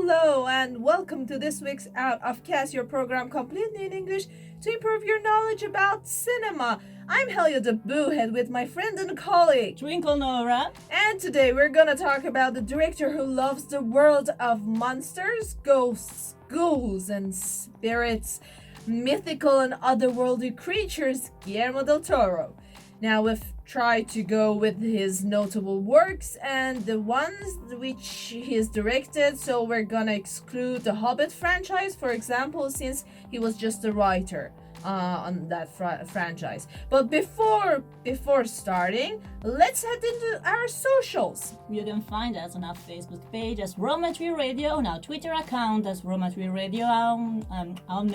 Hello and welcome to this week's Out of Cast, your program completely in English to improve your knowledge about cinema. I'm Helia the Boohead with my friend and colleague Twinkle Nora. and today we're gonna talk about the director who loves the world of monsters, ghosts, ghouls and spirits, mythical and otherworldly creatures, Guillermo Del Toro. Now we've tried to go with his notable works and the ones which he's directed, so we're gonna exclude the Hobbit franchise, for example, since he was just a writer on that franchise. But before starting, let's head into our socials. You can find us on our Facebook page as Roma 3 Radio, on our Twitter account as Roma 3 Radio, on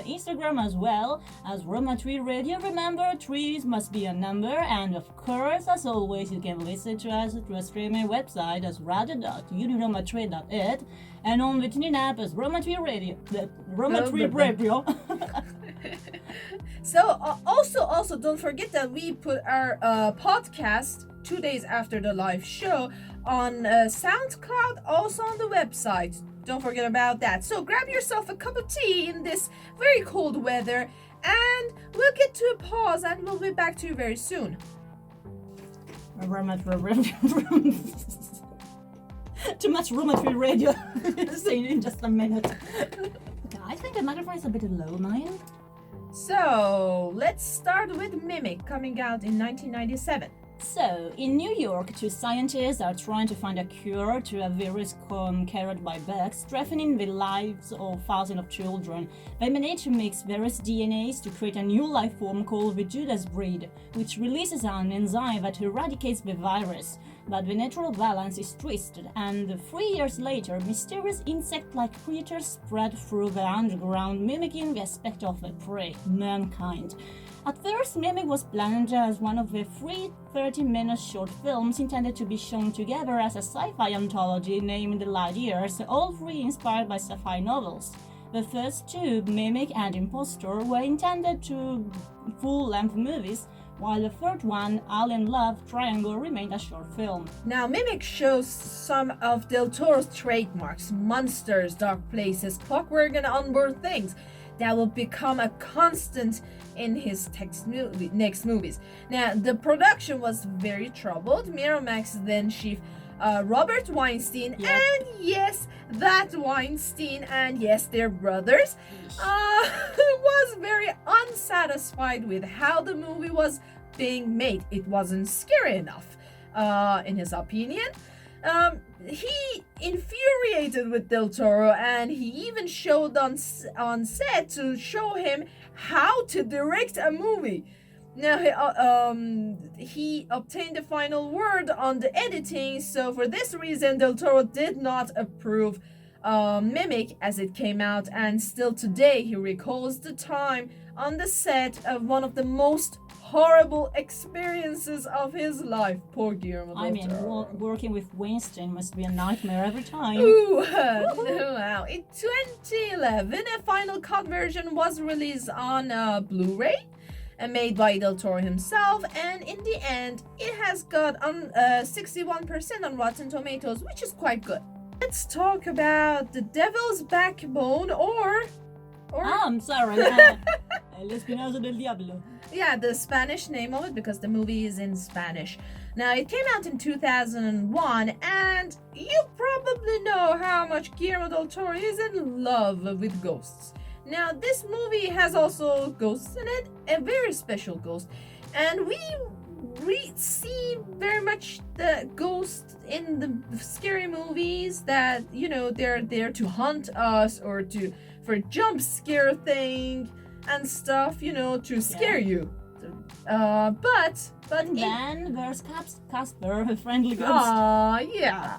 Instagram as well as Roma 3 Radio. Remember, 3 must be a number, and of course, as always, you can listen to us through a streaming website as radio.uniroma3.it and on the TuneIn app as Roma 3 Radio. Roma 3 Radio. So also don't forget that we put our podcast 2 days after the live show on SoundCloud, also on the website. Don't forget about that. So grab yourself a cup of tea in this very cold weather and we'll get to a pause and we'll be back to you very soon. Too much Roma 3 Radio. See you in just a minute. I think the microphone is a bit low, mine. So let's start with Mimic, coming out in 1997. So, in New York, two scientists are trying to find a cure to a virus carried by bugs, threatening the lives of thousands of children. They manage to mix various DNAs to create a new life form called the Judas breed, which releases an enzyme that eradicates the virus. But the natural balance is twisted, and 3 years later, mysterious insect-like creatures spread through the underground, mimicking the aspect of the prey, mankind. At first, Mimic was planned as one of the 3 30-minute short films intended to be shown together as a sci-fi anthology named The Light Years, all 3 inspired by sci-fi novels. The first 2, Mimic and Impostor, were intended to full-length movies, while the third one, Alien Love Triangle, remained a short film. Now, Mimic shows some of Del Toro's trademarks: monsters, dark places, clockwork, and onboard things that will become a constant in his next movies. Now, the production was very troubled. Miramax then chief Robert Weinstein, and yes, that Weinstein, and yes, their brothers, was very unsatisfied with how the movie was being made. It wasn't scary enough, in his opinion. He infuriated with Del Toro, and he even showed on set to show him how to direct a movie. Now, he obtained the final word on the editing, so for this reason, Del Toro did not approve Mimic as it came out, and still today he recalls the time on the set of one of the most horrible experiences of his life. Poor Guillermo Del Toro. Working with Weinstein must be a nightmare every time. Ooh, wow. In 2011, a final cut version was released on Blu-ray, made by Del Toro himself, and in the end, it has got 61% on Rotten Tomatoes, which is quite good. Let's talk about The Devil's Backbone, or I'm sorry. El espinazo del diablo. Yeah, the Spanish name of it, because the movie is in Spanish. Now, it came out in 2001, and you probably know how much Guillermo del Toro is in love with ghosts. Now, this movie has also ghosts in it, a very special ghost, and we see very much the ghost in the scary movies that, you know, they're there to hunt us or for jump scare thing and stuff, you know, to scare you. But then there's Casper, a friendly ghost. Yeah.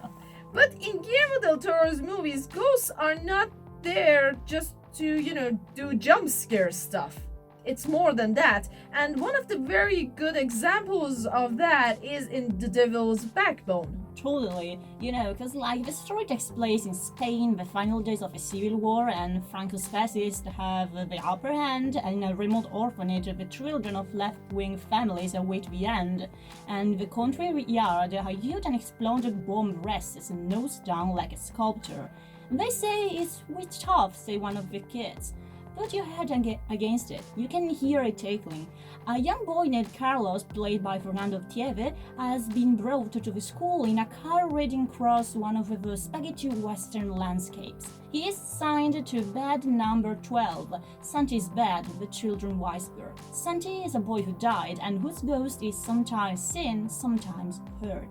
But in Guillermo del Toro's movies, ghosts are not there just to, you know, do jump scare stuff. It's more than that. And one of the very good examples of that is in The Devil's Backbone. Totally, you know, because like the story takes place in Spain, the final days of the Civil War, and Franco's fascists have the upper hand, and in a remote orphanage, the children of left-wing families await the end. And the country yard, a huge and exploded bomb rests nose down like a sculpture. They say it's witch tough, say one of the kids. Put your head against it. You can hear it tickling. A young boy named Carlos, played by Fernando Tieve, has been brought to the school in a car riding across one of the spaghetti western landscapes. He is signed to bed number 12, Santi's bed, the children whisper. Santi is a boy who died and whose ghost is sometimes seen, sometimes heard.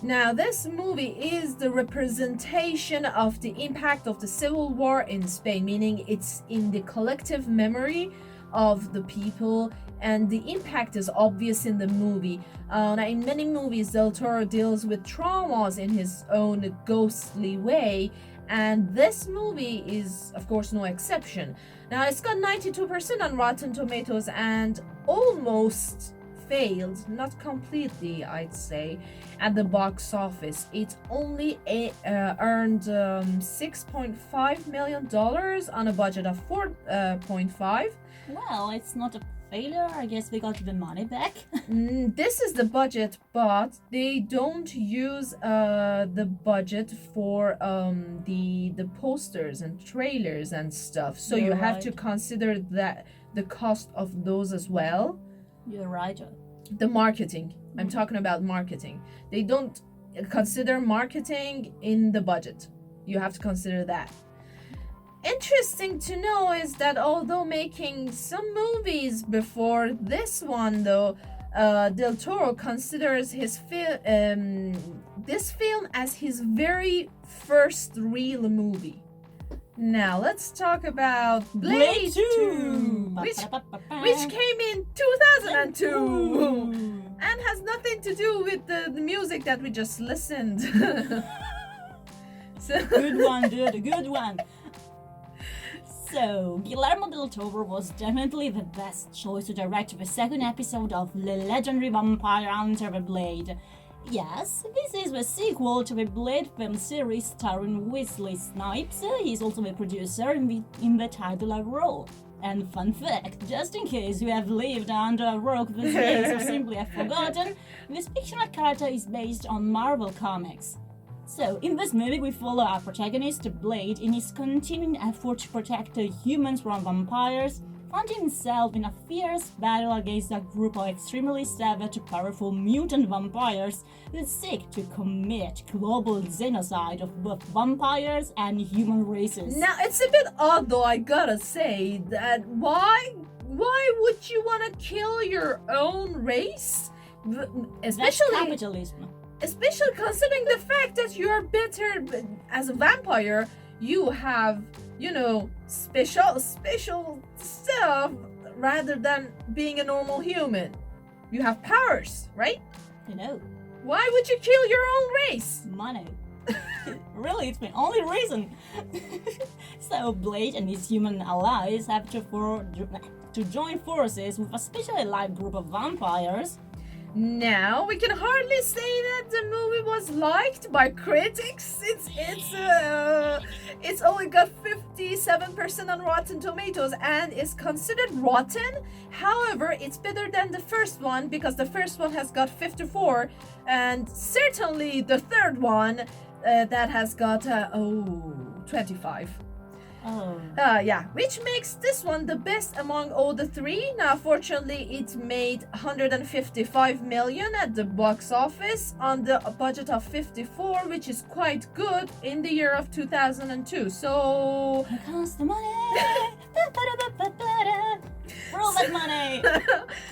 Now, this movie is the representation of the impact of the Civil War in Spain, meaning it's in the collective memory of the people, and the impact is obvious in the movie. Now, in many movies, Del Toro deals with traumas in his own ghostly way, and this movie is, of course, no exception. Now, it's got 92% on Rotten Tomatoes and almost failed, not completely, I'd say, at the box office. It only earned $6.5 million on a budget of $4.5. Well, it's not a failure. I guess we got the money back. This is the budget, but they don't use the budget for the posters and trailers and stuff. So You're you have right. to consider that the cost of those as well. You're right. The marketing. I'm talking about marketing. They don't consider marketing in the budget. You have to consider that. Interesting to know is that although making some movies before this one, though, Del Toro considers this film as his very first real movie. Now let's talk about Blade 2, which came in 2002 and has nothing to do with the music that we just listened. Good one, dude, good one. So, Guillermo Del Toro was definitely the best choice to direct the second episode of the legendary vampire hunter The Blade. Yes, this is the sequel to the Blade film series starring Wesley Snipes. He's also the producer in the title role. And fun fact, just in case you have lived under a rock these days or simply have forgotten, this fictional character is based on Marvel Comics. So, in this movie, we follow our protagonist, Blade, in his continuing effort to protect humans from vampires, finding himself in a fierce battle against a group of extremely savage, powerful mutant vampires who seek to commit global genocide of both vampires and human races. Now, it's a bit odd, though, I gotta say, that why would you want to kill your own race? That's capitalism. Especially considering the fact that you're better as a vampire, you have, special stuff rather than being a normal human. You have powers, right? Why would you kill your own race? Money. Really, it's the only reason. So Blade and his human allies have to join forces with a specially alive group of vampires. Now, we can hardly say that the movie was liked by critics. It's only got 57% on Rotten Tomatoes and is considered rotten. However, it's better than the first one because the first one has got 54, and certainly the third one that has got 25. Which makes this one the best among all the three. Now, fortunately, it made 155 million at the box office on the budget of 54, which is quite good in the year of 2002. So, Here comes the money. Roll that money.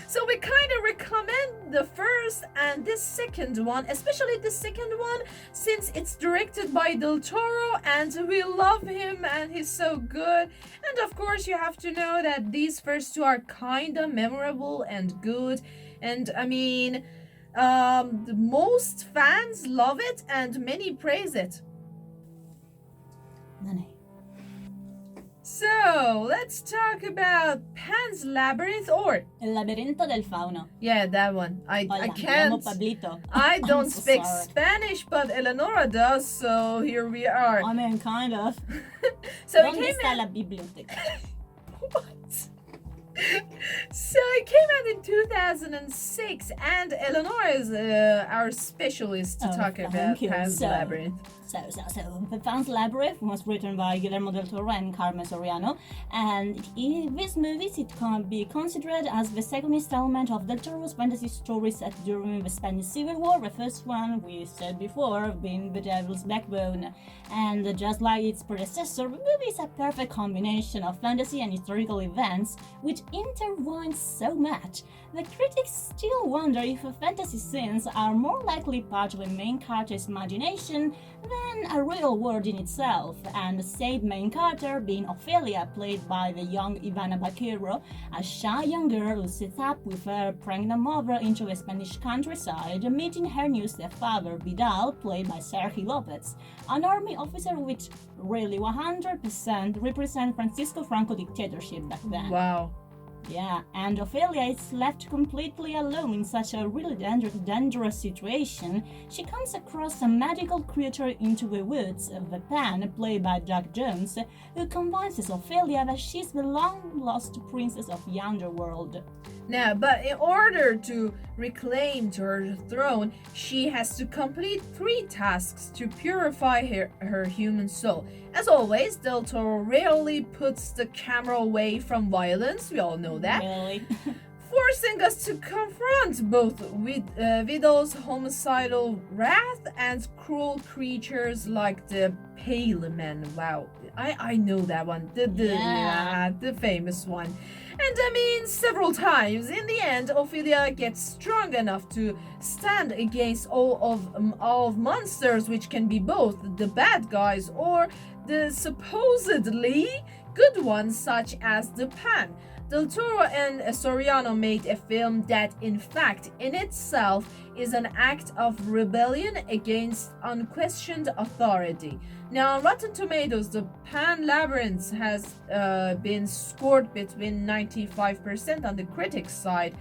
So we kind of recommend the first and this second one, especially the second one, since it's directed by Del Toro and we love him and he's so good. And of course, you have to know that these first two are kind of memorable and good. And I mean, most fans love it and many praise it. Money. So, let's talk about Pan's Labyrinth or El laberinto del fauno. Yeah, that one. I Hola, can't. me llamo Pablito. I don't I'm so speak sorry. Spanish, but Eleonora does, so here we are. I mean, kind of. So it ¿Dónde came está out. la biblioteca? What? So it came out in 2006, and Eleonora is our specialist to talk about thank you. Pan's Labyrinth. The Pan's Labyrinth was written by Guillermo Del Toro and Carmen Soriano, and in this movie it can be considered as the second installment of Del Toro's fantasy stories set during the Spanish Civil War, the first one we said before being The Devil's Backbone. And just like its predecessor, the movie is a perfect combination of fantasy and historical events, which intertwine so much. The critics still wonder if the fantasy scenes are more likely part of the main character's imagination than a real world in itself, and the said main character being Ophelia, played by the young Ivana Baquero, a shy young girl who sets up with her pregnant mother into the Spanish countryside, meeting her new stepfather Vidal, played by Sergio Lopez, an army officer which really 100% represent Francisco Franco dictatorship back then. Wow. Yeah, and Ophelia is left completely alone in such a really dangerous situation. She comes across a magical creature into the woods, the Pan, played by Jack Jones, who convinces Ophelia that she's the long-lost princess of the underworld. Now, but in order to reclaim her throne, she has to complete 3 tasks to purify her human soul. As always, Del Toro rarely puts the camera away from violence, we all know that, Really? forcing us to confront both Vidal's homicidal wrath and cruel creatures like the Pale Men. Wow, I know that one, the famous one. And I mean, several times. In the end, Ophelia gets strong enough to stand against all of monsters, which can be both the bad guys or the supposedly good ones, such as the Pan. Del Toro and Soriano made a film that, in fact, in itself is an act of rebellion against unquestioned authority. Now, on Rotten Tomatoes, the Pan Labyrinth has been scored between 95% on the critics' side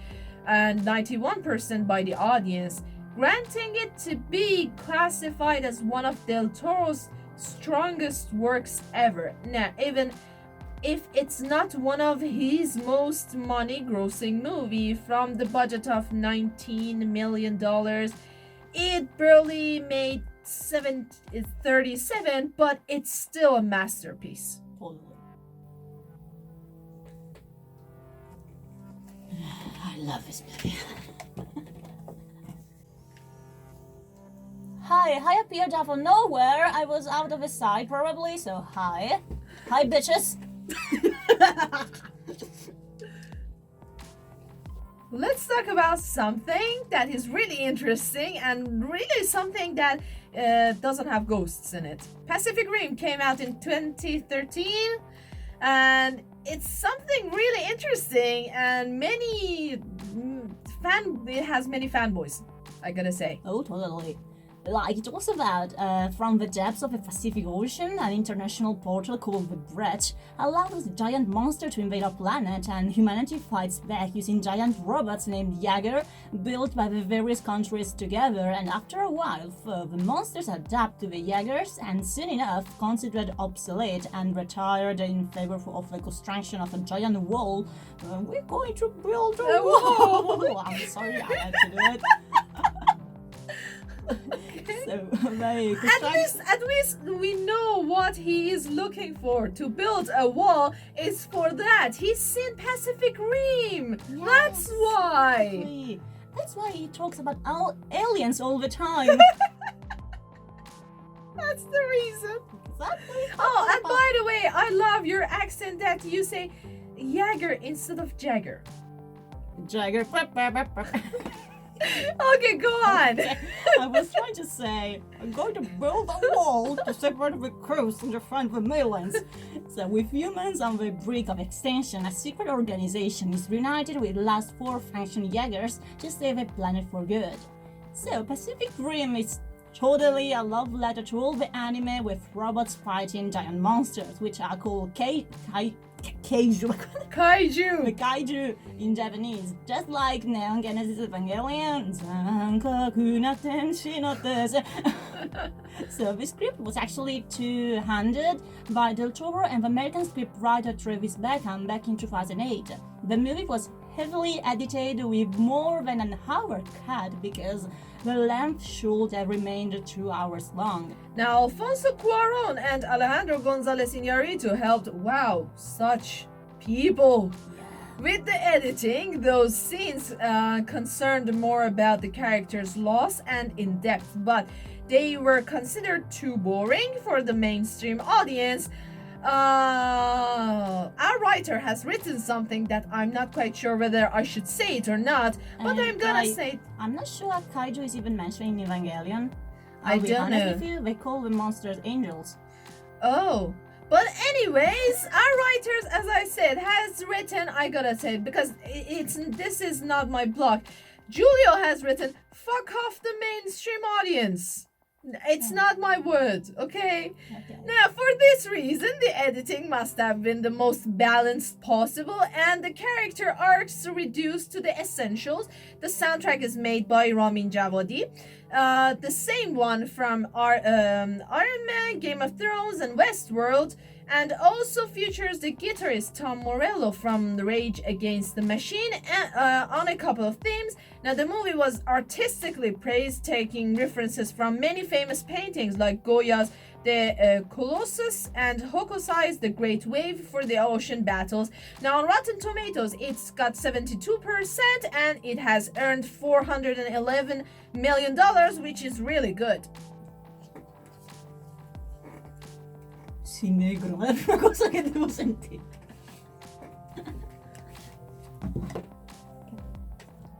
and 91% by the audience, granting it to be classified as one of Del Toro's strongest works ever. Now, even if it's not one of his most money-grossing movie, from the budget of $19 million, it barely made 37, but it's still a masterpiece. Totally. I love this movie. Hi, I appeared out of nowhere. I was out of his sight probably, so hi. Hi, bitches. Let's talk about something that is really interesting and really something that doesn't have ghosts in it. Pcific Rim came out in 2013, and it's something really interesting, and it has many fanboys, I gotta say. Oh, totally. Like, it was about, from the depths of the Pacific Ocean, an international portal called the Breach allows a giant monster to invade our planet, and humanity fights back using giant robots named Jaeger, built by the various countries together, and after a while, the monsters adapt to the Jaegers, and soon enough considered obsolete and retired in favor of the construction of a giant wall. We're going to build a wall! I'm sorry, I had to do it. So, at least we know what he is looking for. To build a wall is for that. He's seen Pcific Rim. Yes, That's why. exactly. That's why he talks about aliens all the time. That's the reason. Exactly. Oh, and by the way, I love your accent that you say Jaeger instead of Jagger. Jagger. Okay, go on. I was trying to say, I'm going to build a wall to separate the crews from the front of the aliens. So with humans on the brink of extinction, a secret organization is reunited with the last 4 faction Jaegers to save the planet for good. So Pacific Rim is totally a love letter to all the anime with robots fighting giant monsters, which are called kaiju. Kaiju. The kaiju in Japanese, just like Neon Genesis Evangelion. So the script was actually two-handed by Del Toro and the American scriptwriter Travis Beckham back in 2008. The movie was heavily edited with more than an hour cut because the length should have remained 2 hours long. Now, Alfonso Cuarón and Alejandro González Iñárritu helped, wow, such people. With the editing, those scenes concerned more about the character's loss and in-depth, but they were considered too boring for the mainstream audience. Our writer has written something that I'm not quite sure whether I should say it or not, but I'm gonna say it. I'm not sure Kaiju is even mentioned in Evangelion. I don't know. With you, they call the monsters angels. Oh. But anyways, our writers, as I said, has written, I gotta say, because this is not my blog. Julio has written, fuck off the mainstream audience. It's not my word, okay? Now, for this reason, the editing must have been the most balanced possible and the character arcs reduced to the essentials. The soundtrack is made by Ramin Djawadi, the same one from Iron Man, Game of Thrones, and Westworld, and also features the guitarist Tom Morello from Rage Against the Machine on a couple of themes. Now, the movie was artistically praised, taking references from many famous paintings like Goya's The Colossus and Hokusai's The Great Wave for the ocean battles. Now, on Rotten Tomatoes, it's got 72% and it has earned $411 million, which is really good. Sì, negro, è una cosa che devo sentire.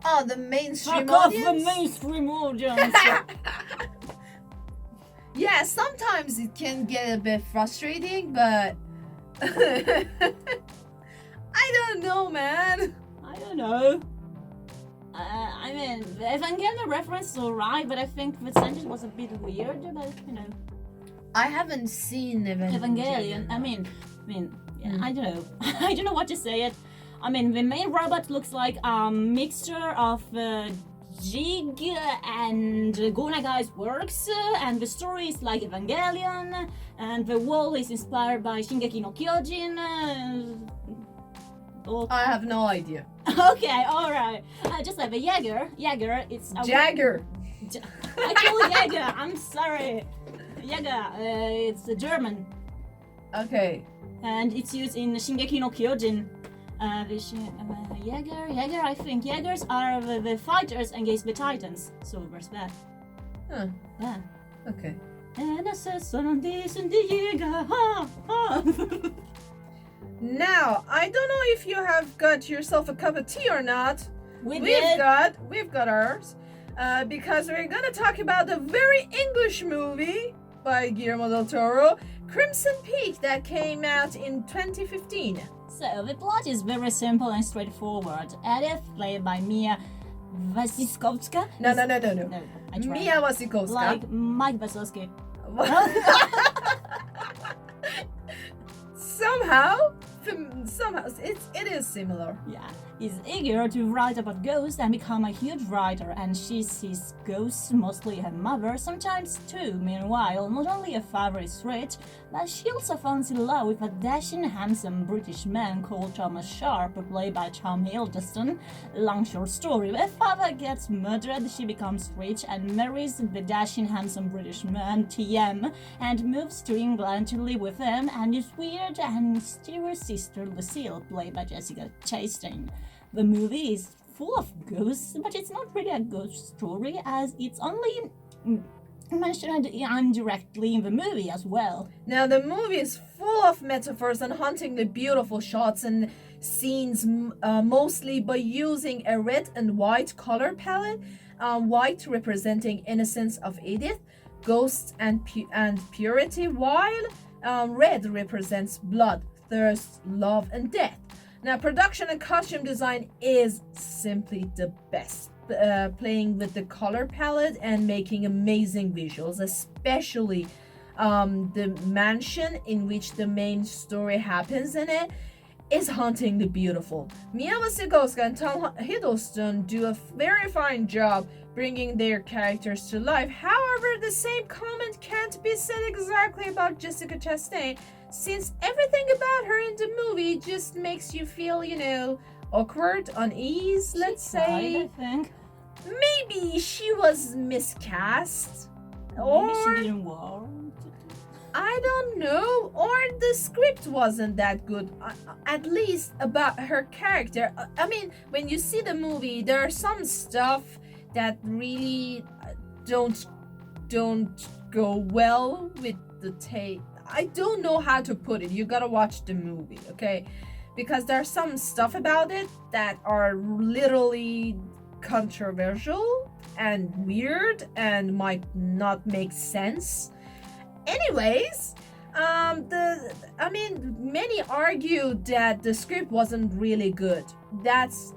Oh, the mainstream Fuck audience? off the mainstream audience! Yeah, sometimes it can get a bit frustrating, but I don't know, man. I don't know. I mean, the Evangelion reference is alright, but I think the sentence was a bit weird, but you know. I haven't seen Evangelion. I mean, yeah, I don't know. I don't know what to say it. I mean, the main robot looks like a mixture of Jig and Gonagai's works, and the story is like Evangelion, and the wall is inspired by Shingeki no Kyojin. I have no idea. Okay, alright. Just like the Jäger, it's a Jagger. I call Jäger, I'm sorry. Jäger, it's German. Okay. And it's used in Shingeki no Kyojin. Jäger, I think. Jägers are the fighters against the Titans. So there's that. Huh. Yeah. Okay. And I said, son of this and the Jäger. Ha, ha. Now, I don't know if you have got yourself a cup of tea or not. We've got ours. Because we're gonna talk about a very English movie by Guillermo Del Toro, Crimson Peak, that came out in 2015. So the plot is very simple and straightforward. Edith, played by Mia Wasikowska. No. I tried. Mia Wasikowska. Like Mike Wazowski. Somehow, it is similar. Yeah, is eager to write about ghosts and become a huge writer, and she sees ghosts, mostly her mother, sometimes too. Meanwhile, not only her father is rich, but she also falls in love with a dashing, handsome British man called Thomas Sharp, played by Tom Hiddleston. Long short story, her father gets murdered, she becomes rich and marries the dashing, handsome British man, TM, and moves to England to live with him and his weird and mysterious sister Lucille, played by Jessica Chastain. The movie is full of ghosts, but it's not really a ghost story, as it's only mentioned indirectly in the movie as well. Now, the movie is full of metaphors and hauntingly beautiful shots and scenes, mostly by using a red and white color palette. White representing innocence of Edith, ghosts and purity, while red represents blood, thirst, love, and death. Now, production and costume design is simply the best. Playing with the color palette and making amazing visuals, especially the mansion in which the main story happens in it is hauntingly beautiful. Mia Wasikowska and Tom Hiddleston do a very fine job bringing their characters to life. However, the same comment can't be said exactly about Jessica Chastain, since everything about her in the movie just makes you feel, awkward, unease, let's She tried, say. I think. Maybe she was miscast. Maybe Or she didn't want it. I don't know. Or the script wasn't that good. At least about her character. I mean, when you see the movie, there are some stuff that really don't go well with the tape. I don't know how to put it. You gotta watch the movie, okay? Because there's some stuff about it that are literally controversial and weird and might not make sense. Anyways, many argued that the script wasn't really good. That's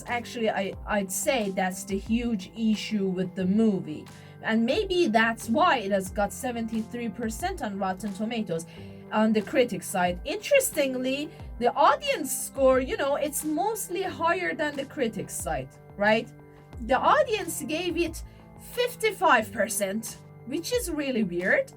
actually, I'd say that's the huge issue with the movie. And maybe that's why it has got 73% on Rotten Tomatoes on the critic side. Interestingly, the audience score, it's mostly higher than the critics side, right? The audience gave it 55%, which is really weird.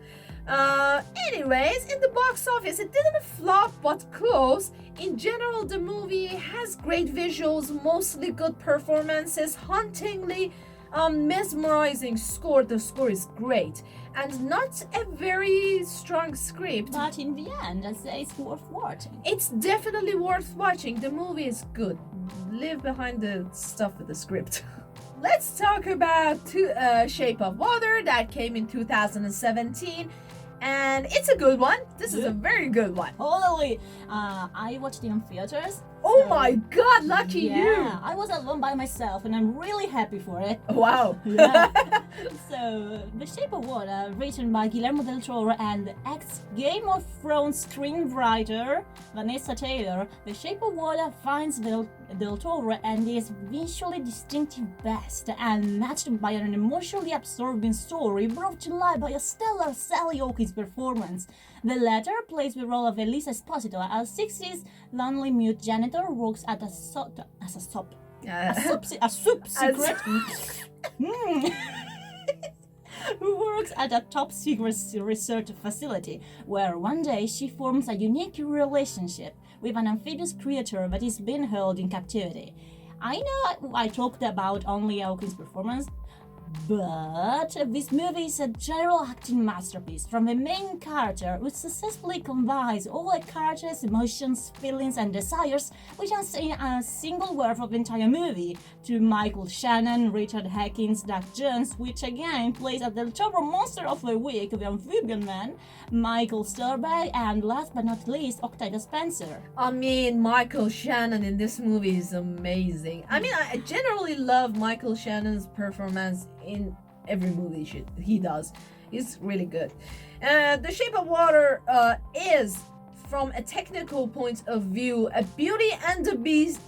Anyways, in the box office, it didn't flop but close. In general, the movie has great visuals, mostly good performances, hauntingly mesmerizing score. The score is great and not a very strong script. But in the end, I say it's worth watching. It's definitely worth watching. The movie is good. Leave behind the stuff with the script. Let's talk about Shape of Water that came in 2017. And it's a good one. This is a very good one. Totally. I watched it in theaters. Oh my god, lucky you. Yeah, I was alone by myself and I'm really happy for it. Wow. Yeah. So, The Shape of Water, written by Guillermo Del Toro and ex-Game of Thrones screenwriter Vanessa Taylor, The Shape of Water finds Del Toro and his visually distinctive best and matched by an emotionally absorbing story brought to life by a stellar Sally Hawkins performance. The latter plays the role of Elisa Esposito, a 60s lonely mute janitor who works at a soup secret who works at a top secret research facility, where one day she forms a unique relationship with an amphibious creature that is being held in captivity. I know I talked about only Hawkins' performance, but this movie is a general acting masterpiece from the main character, who successfully combines all the character's emotions, feelings, and desires, which are in a single word of the entire movie, to Michael Shannon, Richard Hackins, Doug Jones, which again plays a Del Toro Monster of the Week, the Amphibian Man, Michael Stuhlbarg, and last but not least, Octavia Spencer. I mean, Michael Shannon in this movie is amazing. I mean, I generally love Michael Shannon's performance in every movie he does. He's really good. The Shape of Water is, from a technical point of view, a Beauty and the Beast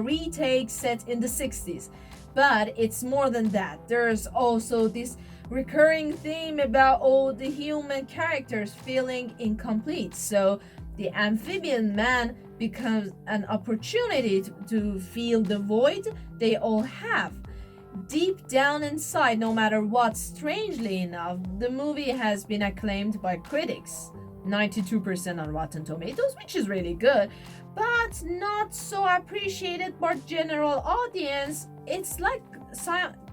retake set in the 60s. But it's more than that. There's also this recurring theme about all the human characters feeling incomplete. So the amphibian man becomes an opportunity to fill the void they all have. Deep down inside, no matter what, strangely enough, the movie has been acclaimed by critics. 92% on Rotten Tomatoes, which is really good, but not so appreciated by general audience. It's like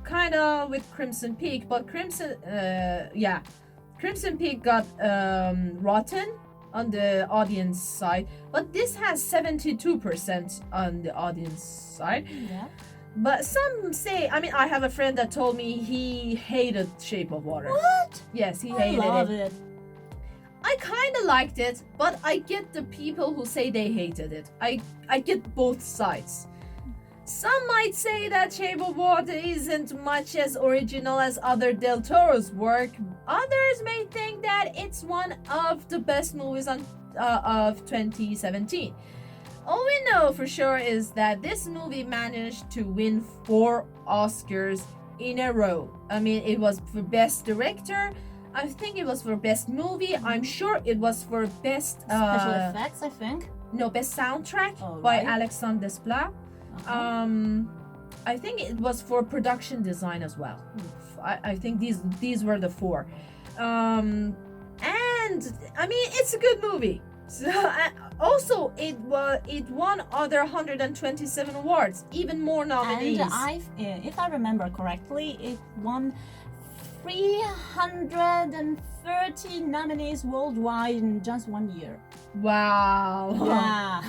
kind of with Crimson Peak, but Crimson Peak got rotten on the audience side, but this has 72% on the audience side. Yeah. But some say, I mean, I have a friend that told me he hated Shape of Water. What? Yes, he I hated love it. it. I kind of liked it, but I get the people who say they hated it. I get both sides. Some might say that Shape of Water isn't much as original as other Del Toro's work. Others may think that it's one of the best movies of 2017. All we know for sure is that this movie managed to win 4 Oscars in a row. I mean, it was for Best Director, I think it was for Best Movie, I'm sure it was for Best... Special effects, I think. No, Best Soundtrack by Alexandre Desplat. I think it was for Production Design as well. I think these were the 4. And, I mean, it's a good movie. So, also, it won other 127 awards, even more nominees. And if I remember correctly, it won 330 nominees worldwide in just 1 year. Wow. Yeah.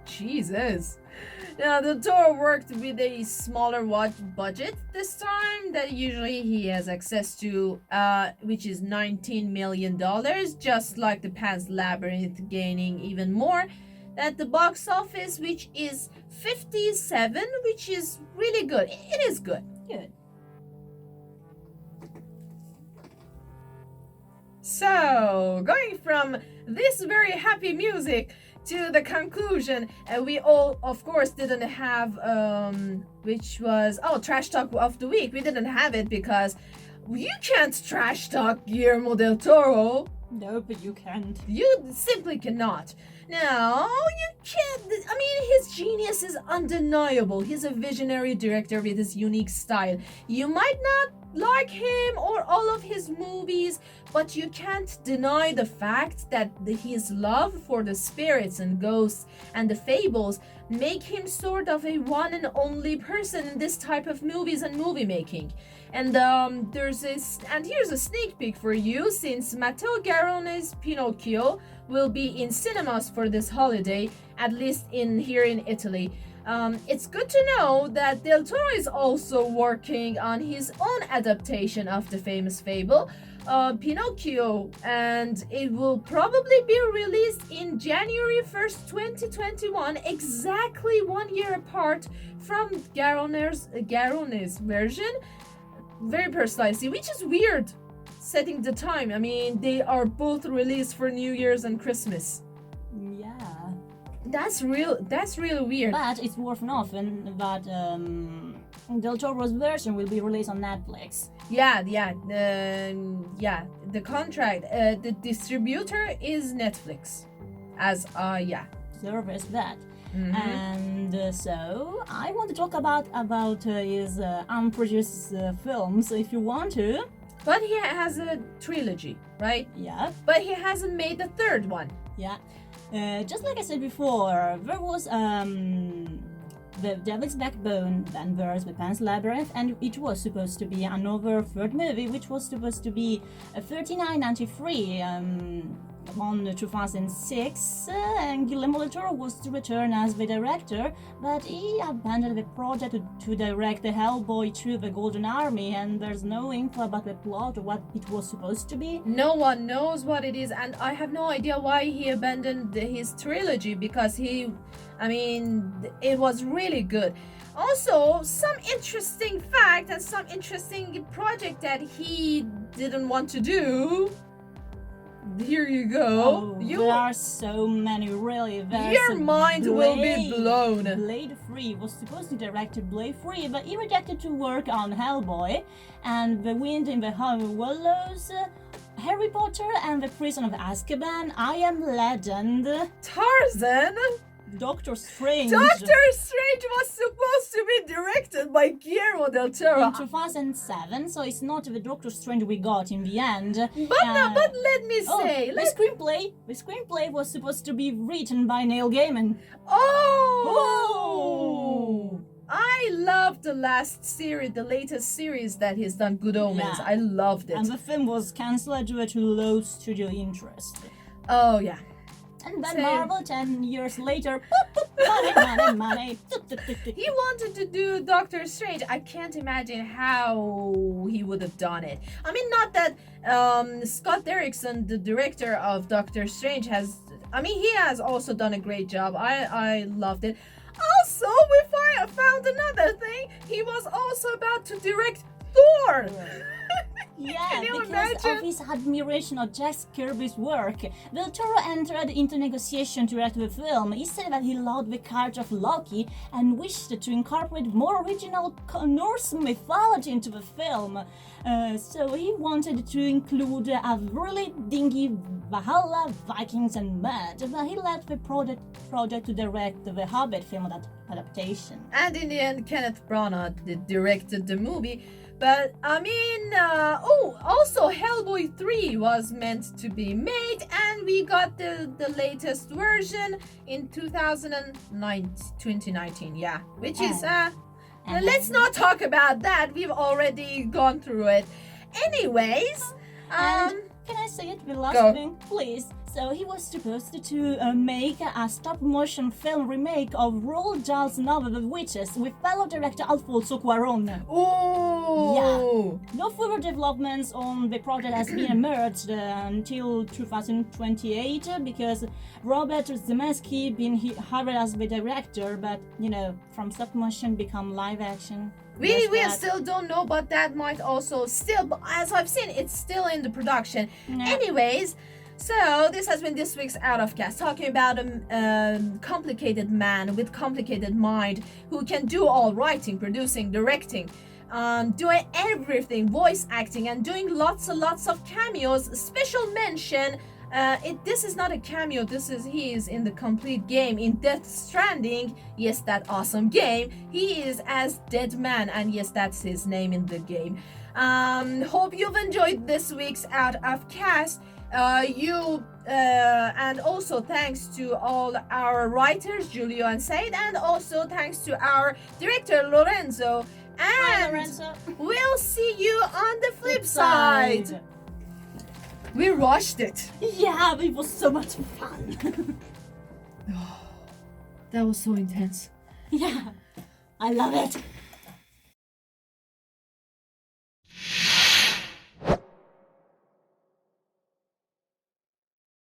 Jesus. Now, Del Toro worked with a smaller budget this time that usually he has access to, which is $19 million, just like the past Labyrinth, gaining even more at the box office, which is 57, which is really good. It is good. Good. So, going from this very happy music to the conclusion, we all, of course, didn't have, which was, Trash Talk of the Week. We didn't have it because you can't trash talk Guillermo Del Toro. No, but you can't. You simply cannot. No, you can't. I mean, his genius is undeniable. He's a visionary director with his unique style. You might not like him or all of his movies, but you can't deny the fact that his love for the spirits and ghosts and the fables make him sort of a one and only person in this type of movies and movie making. And here's a sneak peek for you, since Matteo Garone's Pinocchio will be in cinemas for this holiday, at least here in Italy. It's good to know that Del Toro is also working on his own adaptation of the famous fable, Pinocchio, and it will probably be released in January 1st, 2021, exactly 1 year apart from Garone's version, very precisely, which is weird, setting the time. I mean, they are both released for New Year's and Christmas. Yeah. That's really weird. But it's worth noting that Del Toro's version will be released on Netflix. Yeah. The contract, the distributor is Netflix, as Service that. Mm-hmm. And so I want to talk about his unproduced films, if you want to. But he has a trilogy, right? Yeah. But he hasn't made the third one. Yeah. Just like I said before, there was The Devil's Backbone, then there's The Pan's Labyrinth, and it was supposed to be another third movie, which was supposed to be 3993 on 2006, and Guillermo Del Toro was to return as the director, but he abandoned the project to direct the Hellboy 2: The Golden Army, and there's no info about the plot or what it was supposed to be. No one knows what it is, and I have no idea why he abandoned his trilogy, because it was really good. Also, some interesting fact and some interesting project that he didn't want to do. Here you go. There are so many, really. Your mind will be blown. Blade 3 was supposed to direct Blade 3, but he rejected to work on Hellboy and The Wind in the Willows, Harry Potter and the Prison of Azkaban, I Am Legend, Tarzan. Doctor Strange. Doctor Strange was supposed to be directed by Guillermo Del Toro in 2007, so it's not the Doctor Strange we got in the end. But let me say, the screenplay was supposed to be written by Neil Gaiman. Oh! I loved the latest series that he's done, Good Omens. Yeah. I loved it. And the film was cancelled due to low studio interest. Oh yeah. And then Marvel, 10 years later, money. He wanted to do Doctor Strange. I can't imagine how he would have done it. I mean, not that Scott Derrickson, the director of Doctor Strange, he has also done a great job. I loved it. Also, we found another thing. He was also about to direct Thor. Yeah, because of his admiration of Jack Kirby's work, Del Toro entered into negotiation to direct the film. He said that he loved the character of Loki and wished to incorporate more original Norse mythology into the film. So he wanted to include a really dingy Valhalla, Vikings and mud, but he left the project to direct the Hobbit film adaptation. And in the end, Kenneth Branagh directed the movie. But also Hellboy 3 was meant to be made, and then we got the latest version in 2019, yeah, which is let's not talk about that. We've already gone through it. Anyways, And can I say it? The last Go. thing, please. So he was supposed to make a stop-motion film remake of Roald Dahl's novel The Witches with fellow director Alfonso Cuarón. oh, No further developments on the project has been emerged until 2028 because Robert Zemeckis been hired as the director, but from stop-motion become live action. we That- still don't know, but that might also still, but as I've seen, it's still in the production. Yeah. Anyways, so this has been this week's Out of Cast, talking about a complicated man with complicated mind who can do all writing, producing, directing, doing everything, voice acting, and doing lots and lots of cameos. Special mention. This is not a cameo. He is in the complete game in Death Stranding. Yes, that awesome game. He is as Dead Man, and yes, that's his name in the game. Hope you've enjoyed this week's Out of Cast. And also thanks to all our writers, Julio and Said, and also thanks to our director Lorenzo. Hi, And Lorenzo. we'll see you on the flip side. We rushed it. Yeah, it was so much fun. That was so intense. Yeah, I love it.